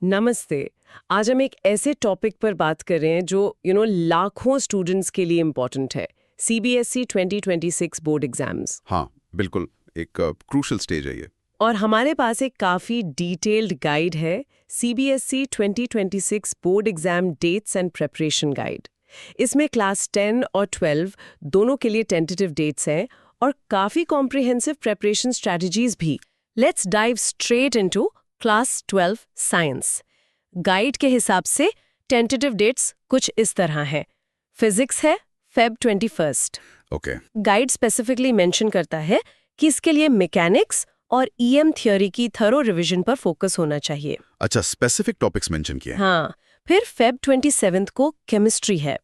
नमस्ते। आज हम एक ऐसे टॉपिक पर बात कर रहे हैं जो लाखों स्टूडेंट्स के लिए इम्पोर्टेंट है। सीबीएसई 2026 बोर्ड एग्जाम्स। हाँ, बिल्कुल एक क्रूशल स्टेज है ये। और हमारे पास एक काफ़ी डिटेल्ड गाइड है, सीबीएसई 2026 board exam dates and preparation guide. इसमें क्लास 10 और 12 दोनों के लिए टेंटेटिव डेट्स हैं और काफ़ी कॉम्प्रिहेंसिव प्रेपरेशन स्ट्रेटजीज भी। Let's dive straight into class 12 science. Guide के हिसाब से टेंटेटिव डेट्स कुछ इस तरह हैं। फिजिक्स है Feb 21। Okay. Guide specifically mention करता है कि इसके लिए मैकेनिक्स और ईएम थ्योरी की थरो रिवीजन पर फोकस होना चाहिए। अच्छा, स्पेसिफिक टॉपिक्स मेंशन किए हैं। हाँ, फिर Feb 27 को केमिस्ट्री है।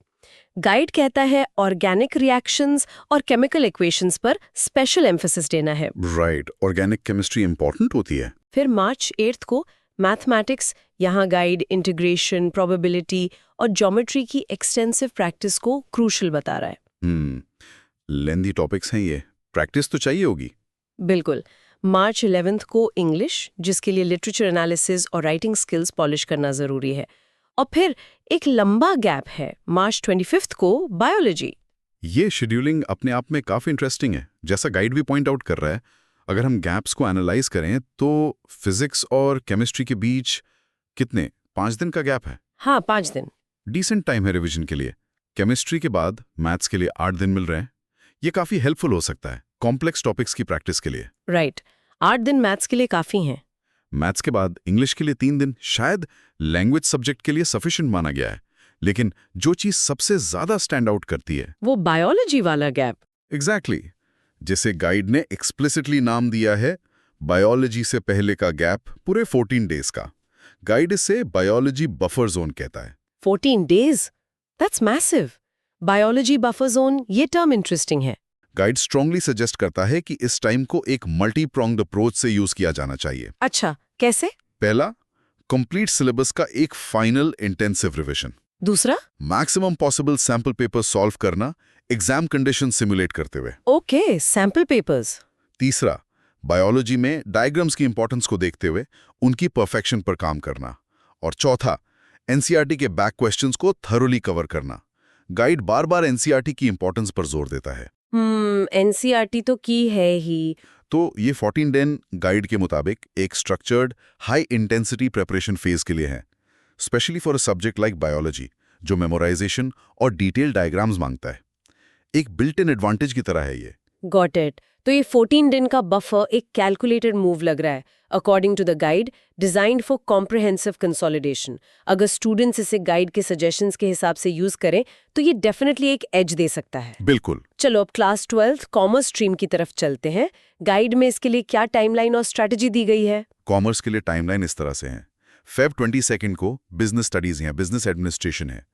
गाइड कहता है ऑर्गेनिक रिएक्शंस और केमिकल इक्वेशंस पर स्पेशल एम्फेसिस देना है। राइट, ऑर्गेनिक केमिस्ट्री इंपॉर्टेंट होती है। फिर मार्च 8 को मैथमेटिक्स, यहाँ गाइड इंटीग्रेशन, प्रोबेबिलिटी और ज्योमेट्री की एक्सटेंसिव प्रैक्टिस को क्रूशल बता रहा है। लेंदी टॉपिक्स हैं ये, प्रैक्टिस तो चाहिए होगी। बिल्कुल। मार्च 11 को इंग्लिश, जिसके लिए लिटरेचर एनालिसिस और राइटिंग स्किल्स पॉलिश करना जरूरी है। और फिर एक लंबा गैप है, मार्च 25 को बायोलॉजी। ये शेड्यूलिंग अपने आप में काफी इंटरेस्टिंग है, जैसा गाइड भी पॉइंट आउट कर रहा है। अगर हम गैप्स को एनालाइज करें तो फिजिक्स और केमिस्ट्री के बीच कितने 5 दिन का गैप है। हाँ, 5 दिन। डिसेंट टाइम है रिवीजन के लिए। केमिस्ट्री के बाद मैथ्स के लिए 8 दिन मिल रहे हैं। ये काफी हेल्पफुल हो सकता है कॉम्प्लेक्स टॉपिक्स की प्रैक्टिस के लिए। राइट, 8 दिन मैथ्स के लिए काफी हैं। मैथ्स के बाद इंग्लिश के लिए 3 दिन शायद लैंग्वेज सब्जेक्ट के लिए सफिशिएंट माना गया है। लेकिन जो चीज सबसे ज्यादा स्टैंड आउट करती है वो बायोलॉजी वाला गैप। एग्जैक्टली जिसे गाइड ने एक्सप्लिसिटली नाम दिया है बायोलॉजी से पहले का गैप पूरे 14 डेज का। गाइड इसे बायोलॉजी बफर जोन कहता है। 14 days, that's massive. Biology buffer zone, ये टर्म इंटरेस्टिंग है। गाइड स्ट्रांगली सजेस्ट करता है कि इस टाइम को एक मल्टी प्रोंग्ड अप्रोच से यूज किया जाना चाहिए। अच्छा, कैसे? पहला, कंप्लीट सिलेबस का एक फाइनल इंटेंसिव रिवीजन। दूसरा, maximum possible sample paper solve करना एग्जाम कंडीशन सिमुलेट करते हुए। Okay, sample papers. तीसरा, बायोलॉजी में डायग्राम्स की इंपॉर्टेंस को देखते हुए उनकी परफेक्शन पर काम करना। और चौथा, एनसीईआरटी के बैक क्वेश्चंस को थरोली कवर करना। गाइड बार बार एनसीईआरटी की इंपॉर्टेंस पर जोर देता है। एनसीईआरटी तो की है ही। तो ये 14 दिन गाइड के मुताबिक एक structured high intensity preparation phase के लिए है, specially for a subject like biology जो मेमोराइजेशन और डिटेल डायग्राम्स मांगता है। एक बिल्ट इन एडवांटेज की तरह है ये। Got it. तो ये 14 दिन का बफर एक कैलकुलेटेड मूव लग रहा है, according to the guide, designed for comprehensive consolidation. अगर स्टूडेंट्स इसे गाइड के सजेशंस के हिसाब से यूज करें तो ये डेफिनेटली एक एज दे सकता है। बिल्कुल। चलो अब क्लास 12 कॉमर्स स्ट्रीम की तरफ चलते हैं। गाइड में इसके लिए क्या टाइमलाइन और स्ट्रेटेजी दी गई है? कॉमर्स के लिए टाइमलाइन इस तरह से है। Feb 22 को बिजनेस स्टडीज है, बिजनेस एडमिनिस्ट्रेशन है।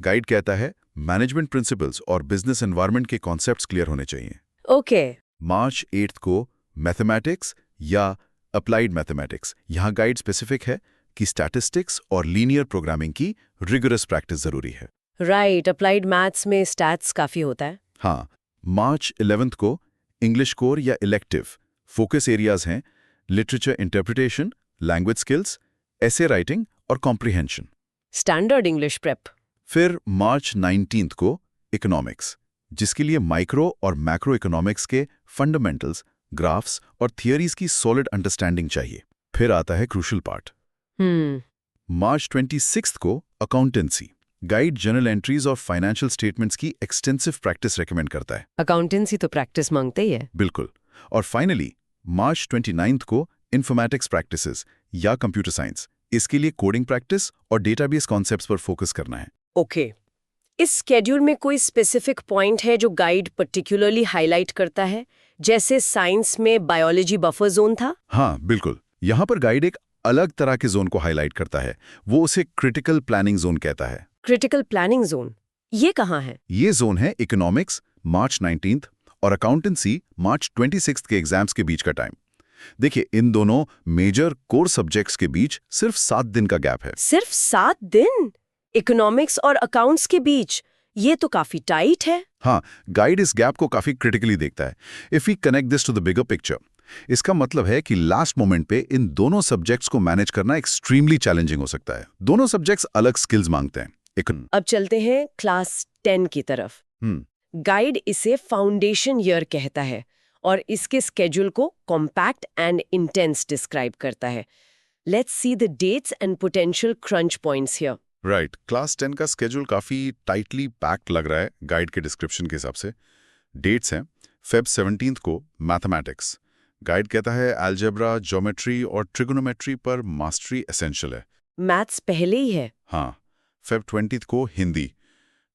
गाइड कहता है मैनेजमेंट प्रिंसिपल्स और बिजनेस एनवायरनमेंट के कॉन्सेप्ट्स क्लियर होने चाहिए। ओके। मार्च 8 को मैथमेटिक्स या अप्लाइड मैथमेटिक्स। यहाँ गाइड स्पेसिफिक है कि स्टैटिस्टिक्स और लीनियर प्रोग्रामिंग की रिगरस प्रैक्टिस जरूरी है। राइट, अप्लाइड मैथ्स में स्टैट्स काफी होता है। हाँ, मार्च 11 को इंग्लिश कोर या इलेक्टिव फोकस एरियाज हैं literature interpretation, language skills, essay writing और कॉम्प्रिहेंशन। Standard English prep. फिर मार्च 19 को इकोनॉमिक्स, जिसके लिए माइक्रो और मैक्रो इकोनॉमिक्स के फंडामेंटल्स, ग्राफ्स और थियरीज की सॉलिड अंडरस्टैंडिंग चाहिए। फिर आता है क्रूशल पार्ट। मार्च 26 को अकाउंटेंसी। गाइड जनरल एंट्रीज और फाइनेंशियल स्टेटमेंट्स की एक्सटेंसिव प्रैक्टिस रेकमेंड करता है। अकाउंटेंसी तो प्रैक्टिस मांगते ही है। बिल्कुल। और फाइनली मार्च 29 को इन्फॉर्मेटिक्स प्रैक्टिसेस या कंप्यूटर साइंस। इसके लिए कोडिंग प्रैक्टिस और डेटाबेस कॉन्सेप्ट्स पर फोकस करना है। ओके। इस स्केड्यूल में कोई स्पेसिफिक पॉइंट है जो गाइड पर्टिकुलरली हाईलाइट करता है, जैसे साइंस में बायोलॉजी बफर जोन था? हाँ, बिल्कुल। यहाँ पर गाइड एक अलग तरह के जोन को हाईलाइट करता है। वो उसे क्रिटिकल प्लानिंग जोन कहता है। क्रिटिकल प्लानिंग जोन, ये कहाँ है? ये जोन है इकोनॉमिक्स मार्च 19 और अकाउंटेंसी मार्च 26 के एग्जाम्स के बीच का टाइम। देखिए, इन दोनों मेजर कोर सब्जेक्ट्स के बीच सिर्फ 7 दिन का गैप है। सिर्फ 7 दिन इकोनॉमिक्स और अकाउंट्स के बीच? ये तो काफी टाइट है। हाँ, गाइड इस गैप को काफी क्रिटिकली देखता है। If we connect this to the bigger picture, इसका मतलब है कि लास्ट मोमेंट पे इन दोनों सब्जेक्ट्स को मैनेज करना एक्सट्रीमली चैलेंजिंग हो सकता है। दोनों सब्जेक्ट्स अलग स्किल्स मांगते हैं। अब चलते हैं क्लास 10 की तरफ। गाइड इसे फाउंडेशन ईयर कहता है और इसके स्केड्यूल को कॉम्पैक्ट एंड इंटेंस डिस्क्राइब करता है। Let's see the dates and potential crunch points here. Right, class 10 का स्केड्यूल काफी टाइटली पैक्ड लग रहा है गाइड के डिस्क्रिप्शन के हिसाब से। डेट्स हैं फेब 17 को मैथमेटिक्स। गाइड कहता है अलजेब्रा, ज्योमेट्री और ट्रिगोनोमेट्री पर मास्टरी एसेंशियल है। मैथ्स पहले ही है। हाँ, फेब 20 को हिंदी।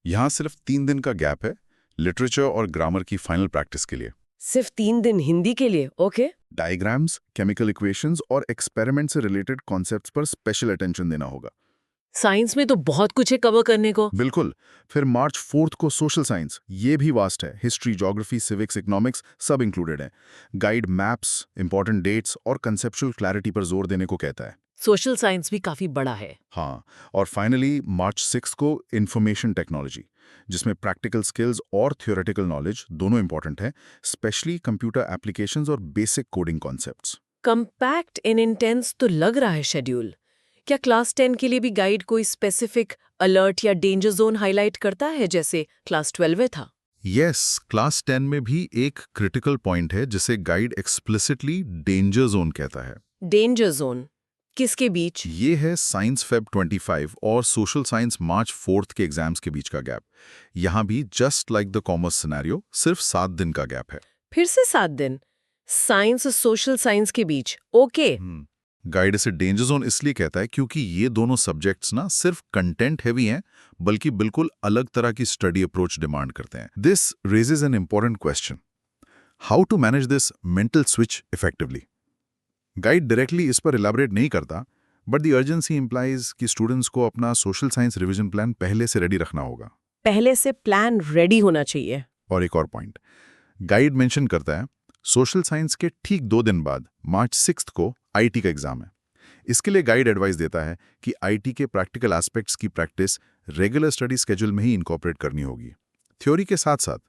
यहाँ सिर्फ 3 दिन का गैप है लिटरेचर और ग्रामर की फाइनल प्रैक्टिस के लिए। सिर्फ 3 दिन हिंदी के लिए? ओके। डायग्राम्स, केमिकल इक्वेशंस और एक्सपेरिमेंट से रिलेटेड कॉन्सेप्ट्स पर स्पेशल अटेंशन देना होगा। साइंस में तो बहुत कुछ है कवर करने को। बिल्कुल। फिर मार्च 4 को सोशल साइंस, ये भी वास्ट है। हिस्ट्री, ज्योग्राफी, सिविक्स, इकोनॉमिक्स सब इंक्लूडेड है। गाइड मैप्स, इंपॉर्टेंट डेट्स और कंसेप्चुअल क्लैरिटी पर जोर देने को कहता है। सोशल साइंस भी काफी बड़ा है। हाँ, और फाइनली मार्च 6 को इंफॉर्मेशन टेक्नोलॉजी, जिसमें प्रैक्टिकल स्किल्स और थ्योरेटिकल नॉलेज दोनों इंपॉर्टेंट है, स्पेशली कंप्यूटर एप्लीकेशंस और basic coding concepts. Compact and intense तो लग रहा है शेड्यूल। क्या क्लास 10 के लिए भी गाइड कोई स्पेसिफिक अलर्ट या डेंजर जोन हाईलाइट करता है जैसे क्लास 12 में था? यस, क्लास 10 में भी एक क्रिटिकल पॉइंट है जिसे गाइड एक्सप्लिसिटली डेंजर जोन कहता है। डेंजर जोन किसके बीच? ये है साइंस फेब 25 और सोशल साइंस मार्च 4 के एग्जाम्स के बीच का गैप। यहाँ भी just like the commerce scenario सिर्फ 7 दिन का गैप है। फिर से 7 दिन साइंस और सोशल साइंस के बीच। ओके। गाइड इसे डेंजर जोन इसलिए कहता है क्योंकि ये दोनों सब्जेक्ट्स ना सिर्फ कंटेंट हैवी हैं, बल्कि बिल्कुल अलग तरह की स्टडी अप्रोच डिमांड करते हैं। This raises an important question, how to manage this mental switch effectively. Guide directly इस पर इलैबोरेट नहीं करता, बट द अर्जेंसी इंप्लाइज कि स्टूडेंट्स को अपना सोशल साइंस रिवीजन प्लान पहले से रेडी रखना होगा। पहले से प्लान रेडी होना चाहिए। और एक और पॉइंट गाइड मेंशन करता है, सोशल साइंस के ठीक 2 दिन बाद मार्च 6 को आईटी का एग्जाम है। इसके लिए गाइड एडवाइस देता है कि आईटी के प्रैक्टिकल एस्पेक्ट्स की प्रैक्टिस रेगुलर स्टडी स्केड्यूल में ही इनकॉर्पोरेट करनी होगी, थ्योरी के साथ साथ,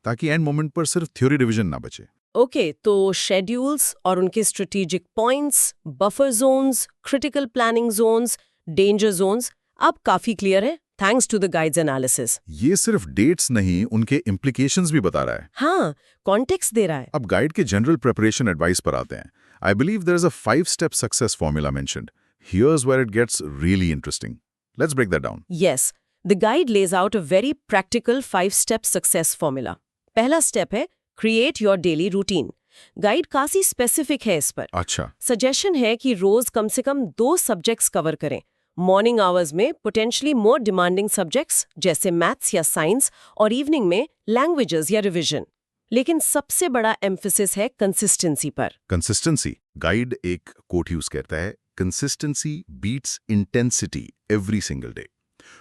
ताकि एंड मोमेंट पर सिर्फ थ्योरी रिवीजन ना बचे। ओके, तो शेड्यूल्स और उनके strategic points, buffer zones, critical planning zones, danger zones अब काफी क्लियर है thanks to the guide's analysis. ये सिर्फ डेट्स नहीं, उनके इम्प्लीकेशंस भी बता रहा है। हाँ, कॉन्टेक्स्ट दे रहा है। अब गाइड के जनरल प्रिपरेशन एडवाइस पर आते हैं। I believe there is a 5-step success formula mentioned. Here's where it gets really interesting. Let's break that down. Yes, the guide lays out a very practical 5-step success formula. पहला step है create your daily routine. Guide काफी specific है इस पर। अच्छा। Suggestion है कि रोज कम से कम 2 सब्जेक्ट्स कवर करें। मॉर्निंग आवर्स में पोटेंशियली मोर डिमांडिंग सब्जेक्ट्स जैसे मैथ्स या साइंस, और इवनिंग में लैंग्वेजेस या रिवीजन। लेकिन सबसे बड़ा एम्फेसिस है कंसिस्टेंसी पर। कंसिस्टेंसी, गाइड एक कोट यूज करता है, consistency beats intensity every single day.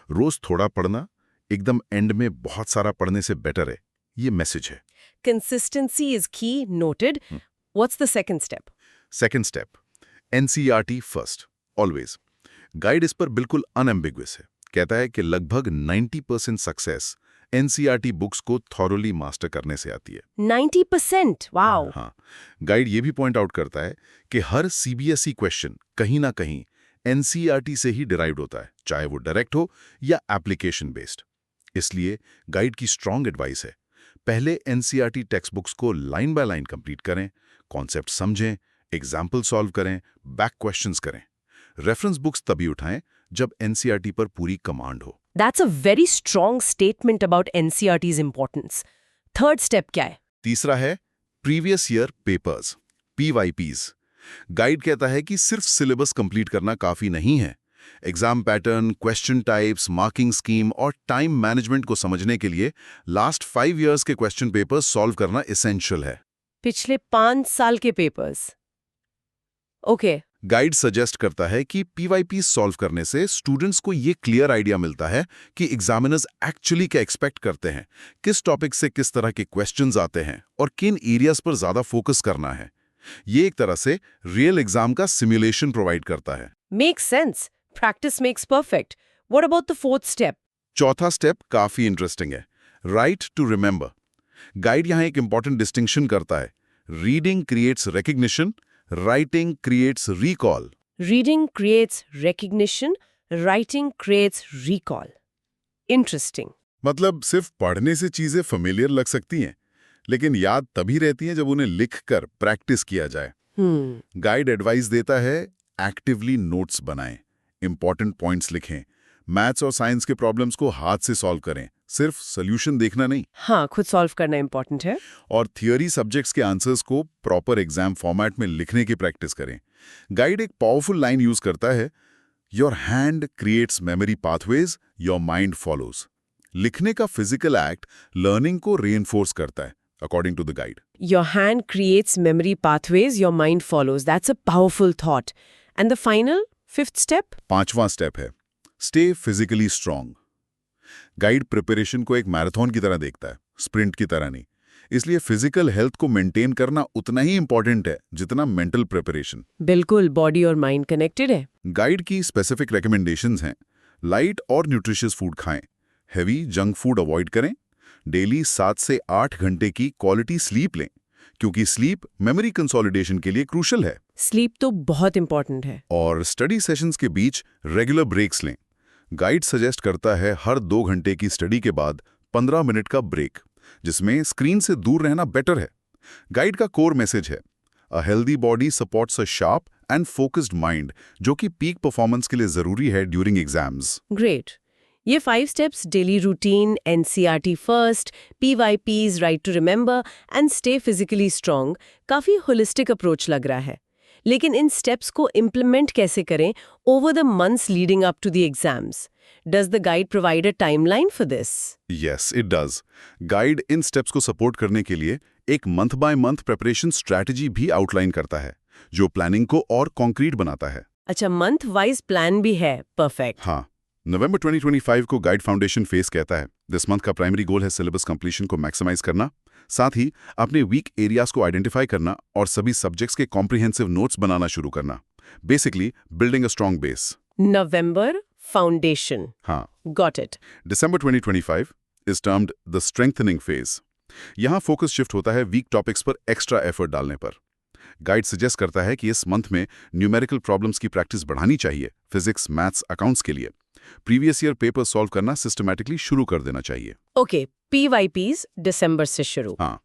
रोज थोड़ा पढ़ना एकदम एंड में बहुत सारा पढ़ने से बेटर है, ये मैसेज है। Consistency is key, noted. What's the second step? Second step, NCERT first always. Guide इस पर बिल्कुल अनएम्बिगुअस है, कहता है कि लगभग 90% सक्सेस एनसीईआरटी बुक्स को थॉरोली मास्टर करने से आती है। 90%? वाओ। हाँ, गाइड ये भी पॉइंट आउट करता है कि हर सीबीएसई क्वेश्चन कहीं ना कहीं एनसीईआरटी से ही डिराइव्ड होता है, चाहे वो डायरेक्ट हो या एप्लीकेशन बेस्ड। इसलिए गाइड की स्ट्रॉन्ग एडवाइस है, पहले एनसीईआरटी टेक्स्ट बुक्स को लाइन बाय लाइन कंप्लीट करें, कॉन्सेप्ट समझें, एग्जाम्पल सॉल्व करें, बैक क्वेश्चंस करें। रेफरेंस बुक्स तभी उठाएं जब एनसीईआरटी पर पूरी कमांड हो। That's a very strong statement about NCERT's importance. Third step क्या है? तीसरा है previous year papers, PYPs। Guide कहता है कि सिर्फ सिलेबस कंप्लीट करना काफी नहीं है। Exam pattern, question types, marking scheme और टाइम मैनेजमेंट को समझने के लिए लास्ट 5 इयर्स के क्वेश्चन पेपर्स सॉल्व करना एसेंशियल है। पिछले 5 साल के पेपर्स। ओके। गाइड सजेस्ट करता है कि PYP सॉल्व करने से स्टूडेंट्स को ये क्लियर आइडिया मिलता है कि एग्जामिनर्स एक्चुअली क्या एक्सपेक्ट करते हैं, किस टॉपिक से किस तरह के क्वेश्चंस आते हैं और किन एरियाज पर ज्यादा फोकस करना है। ये एक तरह से रियल एग्जाम का सिमुलेशन प्रोवाइड करता है। Makes sense. Practice makes perfect. What about the fourth step? चौथा स्टेप काफी इंटरेस्टिंग है, राइट टू रिमेंबर। गाइड यहां एक इंपॉर्टेंट डिस्टिंक्शन करता है। Reading creates recognition, writing creates recall. Reading creates recognition, writing creates recall. Interesting. मतलब सिर्फ पढ़ने से चीजें फेमिलियर लग सकती हैं, लेकिन याद तभी रहती हैं जब उन्हें लिखकर प्रैक्टिस किया जाए। गाइड एडवाइस देता है एक्टिवली नोट्स बनाएं, इंपॉर्टेंट पॉइंट्स लिखें, मैथ्स और साइंस के प्रॉब्लम्स को हाथ से सॉल्व करें, सिर्फ सोल्यूशन देखना नहीं। हाँ, खुद सॉल्व करना इंपॉर्टेंट है। और थियोरी सब्जेक्ट्स के आंसर्स को प्रॉपर एग्जाम फॉर्मेट में लिखने की प्रैक्टिस करें। गाइड एक पावरफुल लाइन यूज करता है, your hand creates memory pathways, your mind follows. लिखने का फिजिकल एक्ट लर्निंग को रीइंफोर्स करता है, according to the guide. Your hand creates memory pathways, your mind follows. That's a powerful thought. And the final, fifth step? 5वां step है stay physically strong. Guide preparation को एक marathon की तरह देखता है, स्प्रिंट की तरह नहीं। इसलिए फिजिकल हेल्थ को मेंटेन करना उतना ही इंपॉर्टेंट है जितना मेंटल प्रिपरेशन। बिल्कुल, बॉडी और माइंड कनेक्टेड है। गाइड की स्पेसिफिक रिकमेंडेशंस हैं, लाइट और न्यूट्रिशियस फूड खाएं, हेवी जंक फूड अवॉइड करें, डेली 7 से 8 घंटे की क्वालिटी स्लीप लें, क्योंकि स्लीप मेमोरी कंसोलिडेशन के लिए क्रूशल है। स्लीप तो बहुत इंपॉर्टेंट है। और स्टडी सेशंस के बीच रेगुलर ब्रेक्स लें। गाइड सजेस्ट करता है हर 2 घंटे की स्टडी के बाद 15 मिनट का ब्रेक, जिसमें स्क्रीन से दूर रहना बेटर है। गाइड का कोर मैसेज है, a healthy body supports a sharp and focused mind, जो कि पीक परफॉर्मेंस के लिए जरूरी है ड्यूरिंग एग्जाम्स। ग्रेट। ये 5 steps, daily routine, NCERT first, PYPs, write to remember and stay physically strong, काफी होलिस्टिक अप्रोच लग रहा है। लेकिन इन स्टेप्स को इम्प्लीमेंट कैसे करें over the months leading up to the exams? Does the guide provide a timeline for this? Yes, it does. Guide in steps को support करने के लिए एक month by month preparation strategy भी आउटलाइन करता है, जो प्लानिंग को और कॉन्क्रीट बनाता है। अच्छा, मंथ वाइज प्लान भी है। परफेक्ट। हाँ, नवंबर 2025 को गाइड फाउंडेशन फेस कहता है, दिस मंथ का प्राइमरी गोल है सिलेबस कंप्लीशन को मैक्सिमाइज करना, साथ ही अपने वीक एरियाज को आइडेंटिफाई करना और सभी सब्जेक्ट्स के कॉम्प्रिहेंसिव नोट्स बनाना शुरू करना। Basically building a strong base. November foundation. हाँ, got it. December 2025 is termed the strengthening phase. यहाँ फोकस शिफ्ट होता है वीक टॉपिक्स पर एक्स्ट्रा एफर्ट डालने पर। गाइड सजेस्ट करता है कि इस मंथ में न्यूमेरिकल प्रॉब्लम्स की प्रैक्टिस बढ़ानी चाहिए, फिजिक्स, मैथ्स, अकाउंट्स के लिए। प्रीवियस ईयर पेपर सॉल्व करना सिस्टमैटिकली शुरू कर देना चाहिए। ओके, पीवाईपीज दिसंबर से शुरू। हाँ,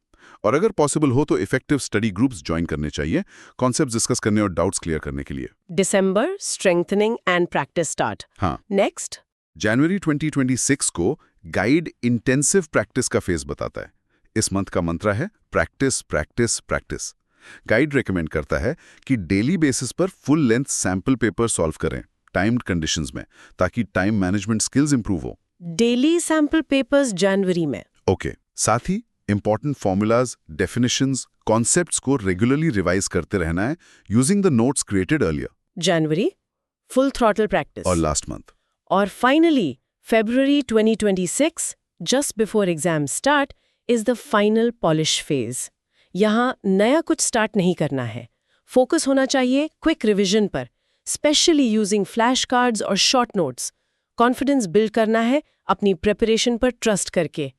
और अगर पॉसिबल हो तो इफेक्टिव स्टडी ग्रुप्स ज्वाइन करने चाहिए, कॉन्सेप्ट डिस्कस करने और डाउट्स क्लियर करने के लिए। दिसंबर स्ट्रेंथनिंग एंड प्रैक्टिस स्टार्ट। हाँ, नेक्स्ट जनवरी 2026 को गाइड इंटेंसिव प्रैक्टिस का फेज बताता है। इस मंथ का मंत्र है practice practice practice. Guide recommend करता है कि डेली बेसिस पर full length sample paper solve करें टाइम्ड कंडीशंस में, ताकि टाइम मैनेजमेंट स्किल्स इंप्रूव हो। डेली सैंपल पेपर्स जनवरी में। ओके, साथ ही इंपॉर्टेंट फॉर्मूलाज, डेफिनेशंस, कॉन्सेप्ट्स को रेगुलरली रिवाइज करते रहना है using the notes created earlier. January full throttle practice. और लास्ट मंथ। और finally February 2026, just before exams start, is the final polish phase. यहाँ नया कुछ स्टार्ट नहीं करना है। फोकस होना चाहिए क्विक रिवीजन पर, स्पेशली यूजिंग फ्लैश कार्ड्स और शॉर्ट नोट्स। कॉन्फिडेंस बिल्ड करना है अपनी प्रिपरेशन पर ट्रस्ट करके।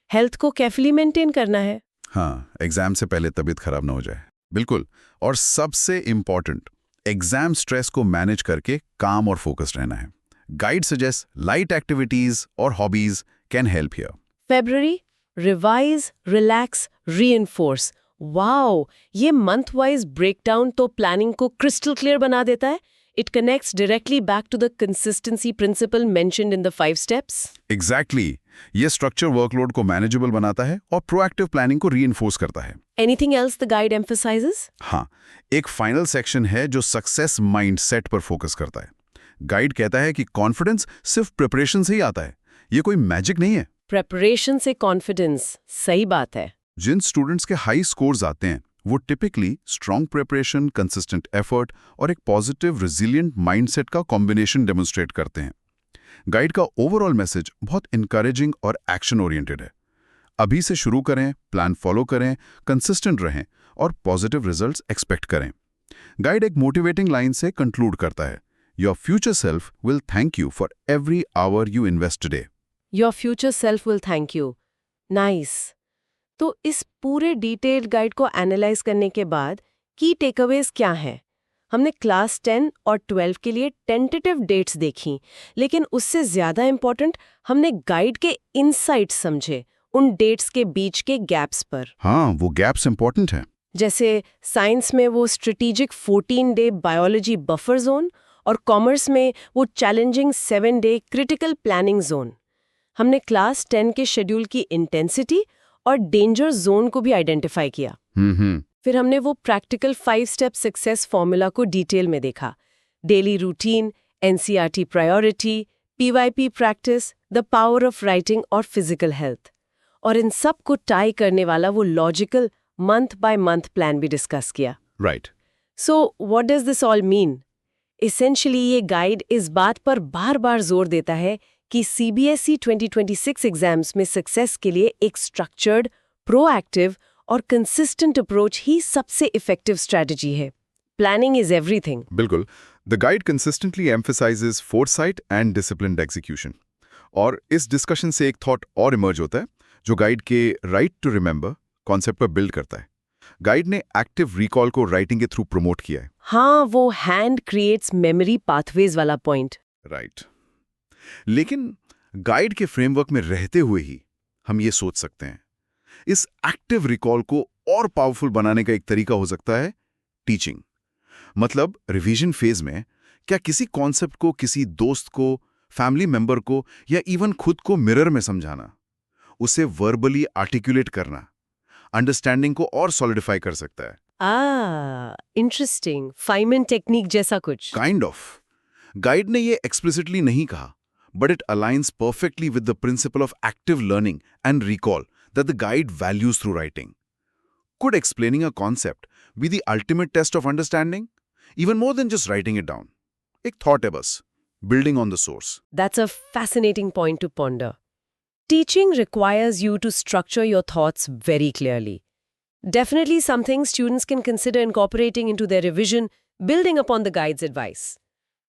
हेल्थ को केयरफुली मेंटेन करना है। हाँ, एग्जाम से पहले तबीयत खराब ना हो जाए। बिल्कुल। और सबसे इंपॉर्टेंट, एग्जाम स्ट्रेस को मैनेज करके काम और फोकस्ड रहना है। Guide suggests light activities or hobbies can help here. February, revise, relax, reinforce. Wow! ये month wise breakdown तो planning को crystal clear बना देता है। It connects directly back to the consistency principle mentioned in the 5 steps. Exactly. ये structure workload को manageable बनाता है और proactive planning को reinforce करता है। Anything else the guide emphasizes? हाँ, एक final section है जो success mindset पर focus करता है। गाइड कहता है कि कॉन्फिडेंस सिर्फ प्रिपरेशन से ही आता है, ये कोई मैजिक नहीं है। प्रिपरेशन से कॉन्फिडेंस, सही बात है। जिन स्टूडेंट्स के हाई स्कोर्स आते हैं वो typically strong preparation, consistent effort और एक पॉजिटिव रिजिलिएंट माइंडसेट का कॉम्बिनेशन डेमोन्स्ट्रेट करते हैं। गाइड का ओवरऑल मैसेज बहुत इंकरेजिंग और एक्शन ओरिएंटेड है। अभी से शुरू करें, प्लान फॉलो करें, कंसिस्टेंट रहें और पॉजिटिव रिजल्ट्स एक्सपेक्ट करें। गाइड एक मोटिवेटिंग लाइन से कंक्लूड करता है, Your future self will thank you for every hour you invest today. Your future self will thank you. Nice. तो इस पूरे डिटेल्ड गाइड को एनालाइज करने के बाद की टेकअवेज क्या हैं? हमने क्लास 10 और 12 के लिए टेंटेटिव डेट्स देखी, लेकिन उससे ज़्यादा इम्पोर्टेंट हमने गाइड के इनसाइट्स समझे, उन डेट्स के बीच के गैप्स पर। हाँ, वो गैप्स इंपॉर्टेंट हैं। जैसे साइंस में वो स्ट्रेटेजिक 14-डे बायोलॉजी बफर जोन और कॉमर्स में वो चैलेंजिंग 7-डे क्रिटिकल प्लानिंग जोन। हमने क्लास 10 के शेड्यूल की इंटेंसिटी और डेंजर जोन को भी आइडेंटिफाई किया। फिर हमने वो प्रैक्टिकल 5-स्टेप सक्सेस फॉर्मूला को डिटेल में देखा। Daily routine, NCERT priority, PYP practice, the power of writing और फिजिकल हेल्थ। और इन सब को टाई करने वाला वो logical month by month plan भी डिस्कस किया। Right. So what does this all mean? Essentially ये गाइड इस बात पर बार बार जोर देता है कि सीबीएसई 2026 एग्जाम्स में सक्सेस के लिए एक स्ट्रक्चर्ड, प्रोएक्टिव और कंसिस्टेंट अप्रोच ही सबसे इफेक्टिव स्ट्रैटेजी है। Planning is everything. बिल्कुल। The guide consistently emphasises foresight and disciplined execution. और इस डिस्कशन से एक थॉट और इमर्ज होता है जो गाइड के राइट टू रिमेंबर कॉन्सेप्ट पर बिल्ड करता है। गाइड ने एक्टिव रिकॉल को राइटिंग के थ्रू प्रमोट किया है। हाँ, वो हैंड क्रिएट्स मेमोरी पाथवेज वाला पॉइंट। राइट। लेकिन गाइड के फ्रेमवर्क में रहते हुए ही हम ये सोच सकते हैं, इस एक्टिव रिकॉल को और पावरफुल बनाने का एक तरीका हो सकता है टीचिंग। मतलब रिवीजन फेज में क्या किसी कॉन्सेप्ट को किसी दोस्त को, फैमिली मेंबर को या इवन खुद को मिरर में समझाना, उसे वर्बली आर्टिकुलेट करना अंडरस्टैंडिंग को और सॉलिडिफाई कर सकता है। इंटरेस्टिंग। फाइमन टेक्निक जैसा कुछ। Kind of. गाइड ने ये एक्सप्लिसिटली नहीं कहा, but it aligns perfectly with the principle of active learning and recall that the guide values through writing. Could explaining a concept be the ultimate test of understanding? Even more than just writing it down. एक thought है बस, building on the source. That's a fascinating point to ponder. Teaching requires you to structure your thoughts very clearly. Definitely something students can consider incorporating into their revision, building upon the guide's advice.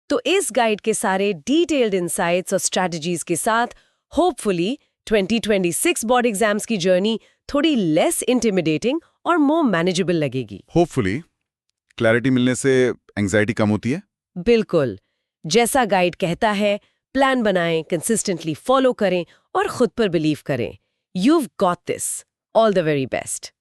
तो इस guide के सारे detailed insights और strategies के साथ, hopefully, 2026 board exams की journey थोड़ी less intimidating और मोर मैनेजेबल लगेगी। होपफुली क्लैरिटी मिलने से एंजाइटी कम होती है। बिल्कुल। जैसा गाइड कहता है, प्लान बनाएं, कंसिस्टेंटली फॉलो करें और खुद पर बिलीव करें। You've got this. All the very best.